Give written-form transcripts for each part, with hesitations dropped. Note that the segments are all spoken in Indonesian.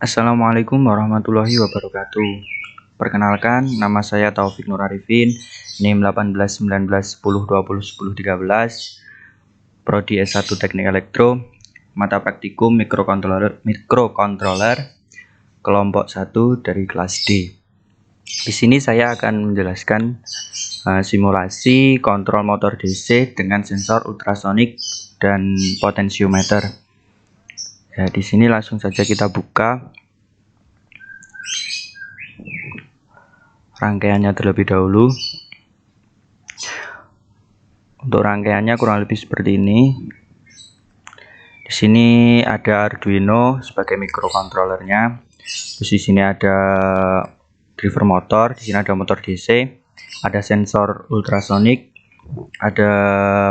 Assalamualaikum warahmatullahi wabarakatuh. Perkenalkan, nama saya Taufik Nur Arifin, NIM 181910201013, Prodi S1 Teknik Elektro, mata praktikum mikrokontroler, kelompok 1 dari kelas D. Di sini saya akan menjelaskan simulasi kontrol motor DC dengan sensor ultrasonik dan potensiometer. Ya, di sini langsung saja kita buka rangkaiannya terlebih dahulu. Untuk rangkaiannya kurang lebih seperti ini. Di sini ada Arduino sebagai mikrokontrolernya. Terus di sini ada driver motor, di sini ada motor DC, ada sensor ultrasonik, ada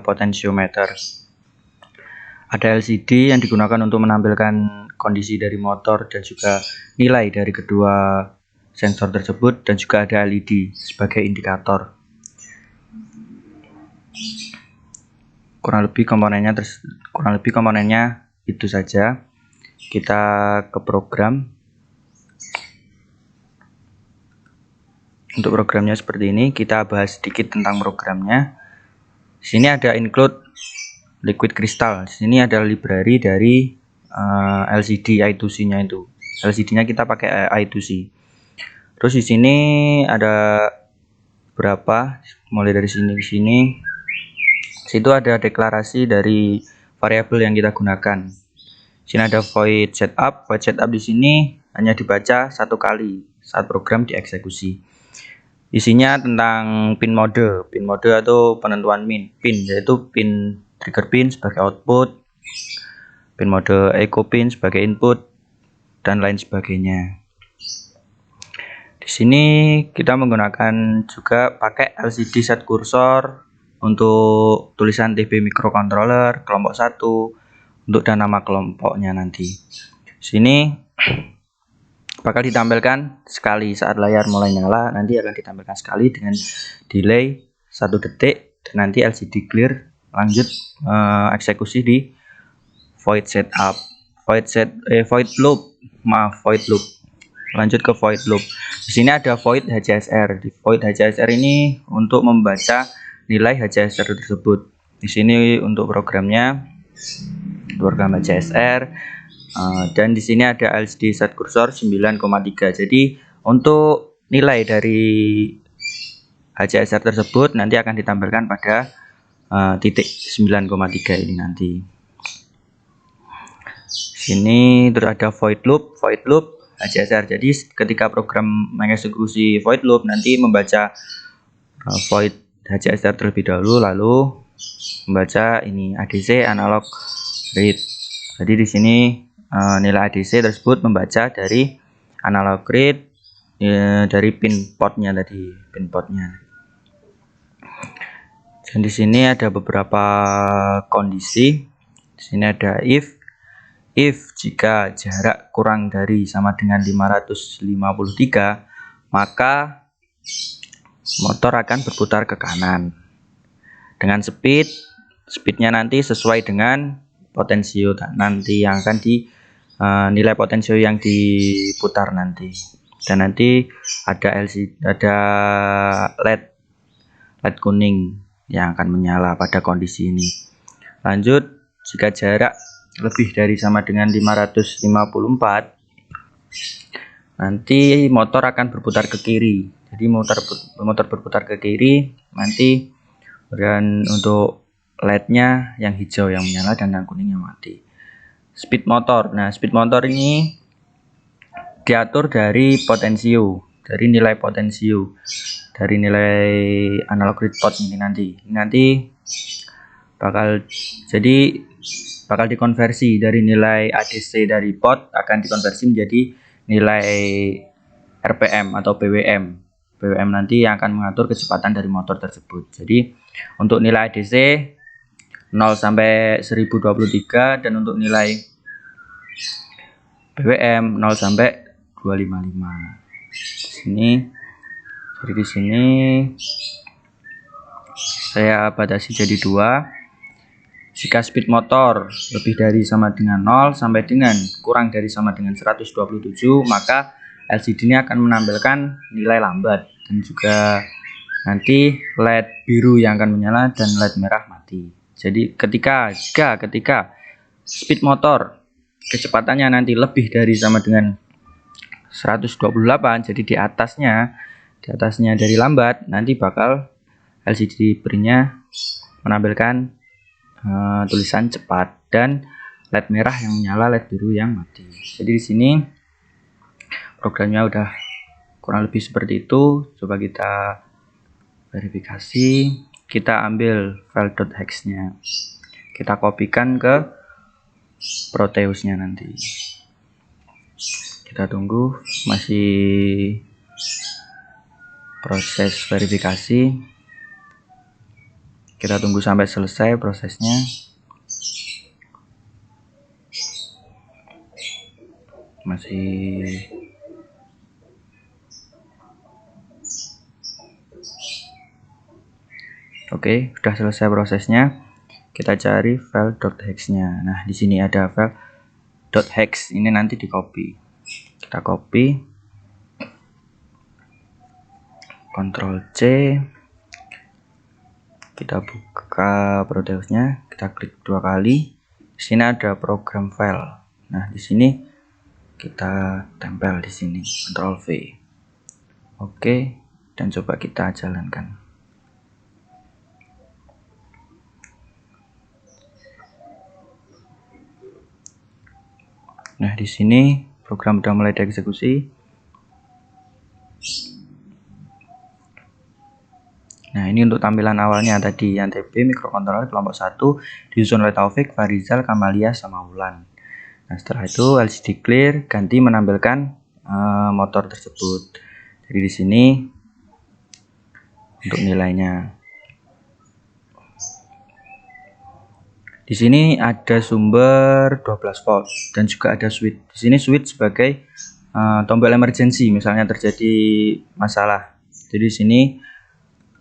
potensiometer. Ada LCD yang digunakan untuk menampilkan kondisi dari motor dan juga nilai dari kedua sensor tersebut, dan juga ada LED sebagai indikator. Kurang lebih komponennya itu saja. Kita ke program. Untuk programnya seperti ini, kita bahas sedikit tentang programnya. Di sini ada include liquid crystal. Di sini ada library dari LCD I2C-nya itu. LCD-nya kita pakai I2C. Terus di sini ada berapa? Mulai dari sini ke sini. Situ ada deklarasi dari variabel yang kita gunakan. Di sini ada void setup. Void setup di sini hanya dibaca satu kali saat program dieksekusi. Isinya tentang pin mode atau penentuan pin, yaitu pin trigger pin sebagai output, pin mode echo pin sebagai input, dan lain sebagainya. Di sini kita menggunakan juga pakai LCD set kursor untuk tulisan TB microcontroller kelompok 1 untuk dan nama kelompoknya nanti. Di sini bakal ditampilkan sekali saat layar mulai nyala, nanti akan ditampilkan sekali dengan delay 1 detik, dan nanti LCD clear. Lanjut eksekusi di void setup, void loop. Lanjut ke void loop. Di sini ada void HCSR. Di void HCSR ini untuk membaca nilai HCSR tersebut. Di sini untuk program HCSR. Dan di sini ada LCD set kursor 9,3. Jadi untuk nilai dari HCSR tersebut nanti akan ditampilkan pada titik 9,3 ini nanti. Sini terus ada void loop HCSR. Jadi ketika program mengeksekusi void loop nanti membaca void HCSR terlebih dahulu, lalu membaca ini ADC analog read. Jadi di sini nilai ADC tersebut membaca dari analog read dari pin portnya tadi, Dan di sini ada beberapa kondisi. Di sini ada if jika jarak kurang dari sama dengan 553, maka motor akan berputar ke kanan dengan speednya nanti sesuai dengan potensio nanti yang akan nilai potensio yang diputar nanti. Dan nanti ada LED kuning yang akan menyala pada kondisi ini. Lanjut, jika jarak lebih dari sama dengan 554, nanti motor akan berputar ke kiri. Jadi motor berputar ke kiri nanti, dan untuk LED-nya yang hijau yang menyala dan yang kuning yang mati. Speed motor. Nah, speed motor ini diatur dari potensio, dari nilai potensio, dari nilai analog read pot ini nanti. Bakal dikonversi dari nilai ADC dari pot, akan dikonversi menjadi nilai RPM atau PWM. PWM nanti yang akan mengatur kecepatan dari motor tersebut. Jadi untuk nilai ADC 0 sampai 1023, dan untuk nilai PWM 0 sampai 255. Di sini saya batasi jadi 2. Jika speed motor lebih dari sama dengan 0 sampai dengan kurang dari sama dengan 127, maka LCD ini akan menampilkan nilai lambat, dan juga nanti LED biru yang akan menyala dan LED merah mati. Jadi ketika speed motor kecepatannya nanti lebih dari sama dengan 128, jadi di atasnya dari lambat, nanti bakal LCD berinya menampilkan tulisan cepat dan LED merah yang menyala, LED biru yang mati. Jadi di sini programnya udah kurang lebih seperti itu. Coba kita verifikasi. Kita ambil file .hex-nya, kita kopikan ke Proteus-nya nanti. Kita tunggu, masih proses verifikasi. Kita tunggu sampai selesai prosesnya. Masih oke, sudah selesai prosesnya. Kita cari file .hex-nya. Nah, di sini ada file .hex. Ini nanti di copy. Kita copy. Ctrl C. Kita buka Proteus-nya, kita klik 2 kali. Di sini ada program file. Nah, di sini kita tempel di sini, Ctrl V. Oke, dan coba kita jalankan. Nah, di sini program sudah mulai dieksekusi. Nah, ini untuk tampilan awalnya tadi, yang TB microcontroller kelompok 1 disusun oleh Taufik, Farizal, Kamalia, sama Wulan. Nah, setelah itu LCD clear, ganti menampilkan motor tersebut. Jadi di sini untuk nilainya. Di sini ada sumber 12 volt dan juga ada switch. Di sini switch sebagai tombol emergency, misalnya terjadi masalah. Jadi di sini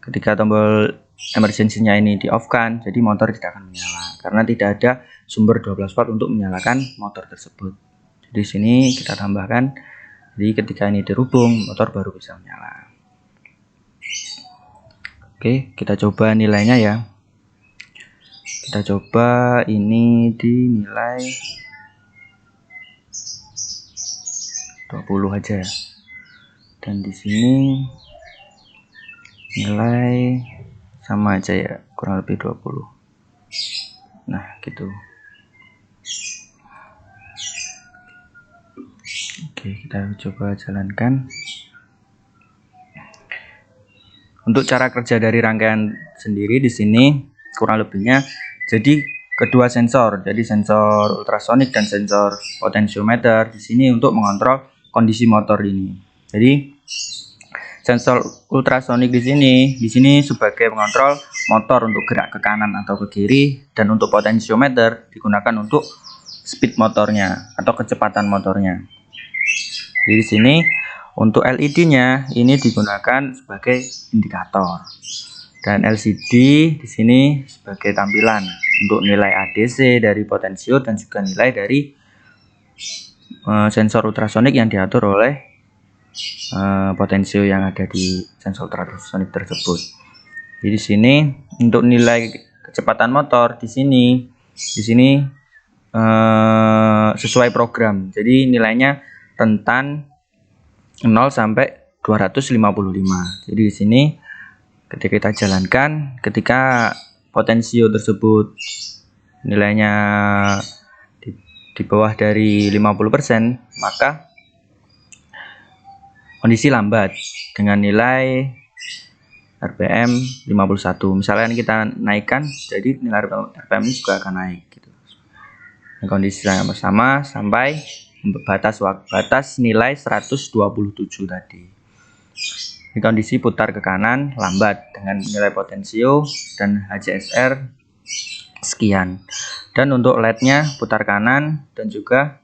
ketika tombol emergency-nya ini di off-kan, jadi motor tidak akan menyala karena tidak ada sumber 12 volt untuk menyalakan motor tersebut. Jadi di sini kita tambahkan, jadi ketika ini dihubung, motor baru bisa menyala. Oke, kita coba nilainya ya. Kita coba ini dinilai 20 aja. Dan di sini nilai sama aja ya, kurang lebih 20. Nah, gitu. Oke, kita coba jalankan. Untuk cara kerja dari rangkaian sendiri di sini kurang lebihnya, jadi kedua sensor, jadi sensor ultrasonik dan sensor potensiometer di sini untuk mengontrol kondisi motor ini. Jadi sensor ultrasonik di sini sebagai pengontrol motor untuk gerak ke kanan atau ke kiri, dan untuk potensiometer digunakan untuk speed motornya atau kecepatan motornya. Jadi di sini untuk LED-nya ini digunakan sebagai indikator, dan LCD di sini sebagai tampilan untuk nilai ADC dari potensio dan juga nilai dari sensor ultrasonik yang diatur oleh potensio yang ada di sensor ultrasonik tersebut. Jadi di sini untuk nilai kecepatan motor di sini sesuai program. Jadi nilainya rentan 0 sampai 255. Jadi di sini ketika kita jalankan, ketika potensio tersebut nilainya di bawah dari 50%, maka kondisi lambat dengan nilai RPM 51. Misalnya kita naikkan, jadi nilai RPM ini juga akan naik gitu. Kondisi yang bersama sampai batas nilai 127 tadi. Ini kondisi putar ke kanan lambat dengan nilai potensio dan HCSR sekian. Dan untuk LED-nya putar kanan dan juga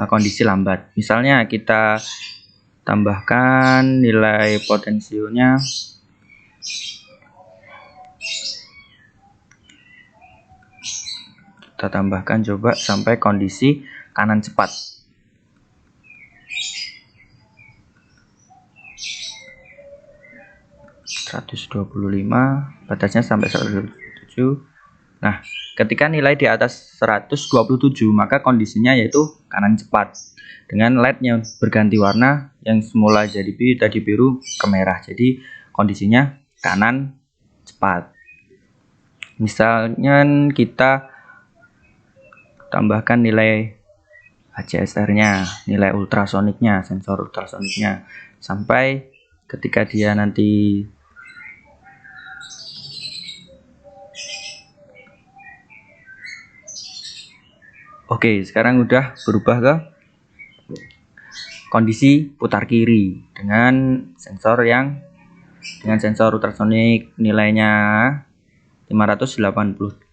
kondisi lambat. Misalnya kita tambahkan nilai potensionya Kita tambahkan coba sampai kondisi kanan cepat. (125) batasnya sampai 127. Nah, ketika nilai di atas 127 maka kondisinya yaitu kanan cepat. Dengan LED-nya berganti warna, yang semula jadi tadi biru ke merah. Jadi kondisinya kanan cepat. Misalnya kita tambahkan nilai HCSR-nya, nilai ultrasoniknya, sensor ultrasoniknya, sampai ketika dia nanti oke, sekarang udah berubah ke kondisi putar kiri dengan sensor ultrasonik nilainya 586.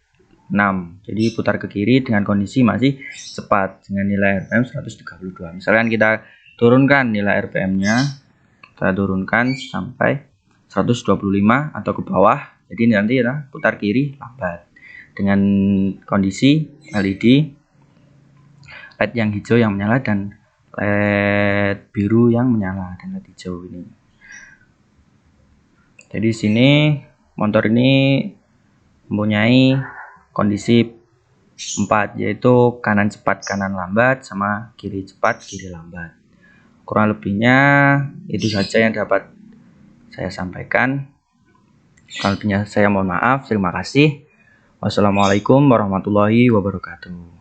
Jadi putar ke kiri dengan kondisi masih cepat dengan nilai RPM 132. Misalkan kita turunkan nilai RPM-nya, kita turunkan sampai 125 atau ke bawah. Jadi nanti ya putar kiri lambat. Dengan kondisi LED yang hijau yang menyala dan LED biru yang menyala dan LED hijau ini. Jadi sini motor ini mempunyai kondisi 4, yaitu kanan cepat kanan lambat sama kiri cepat kiri lambat. Kurang lebihnya itu saja yang dapat saya sampaikan. Kalau lebihnya saya mohon maaf. Terima kasih. Wassalamualaikum warahmatullahi wabarakatuh.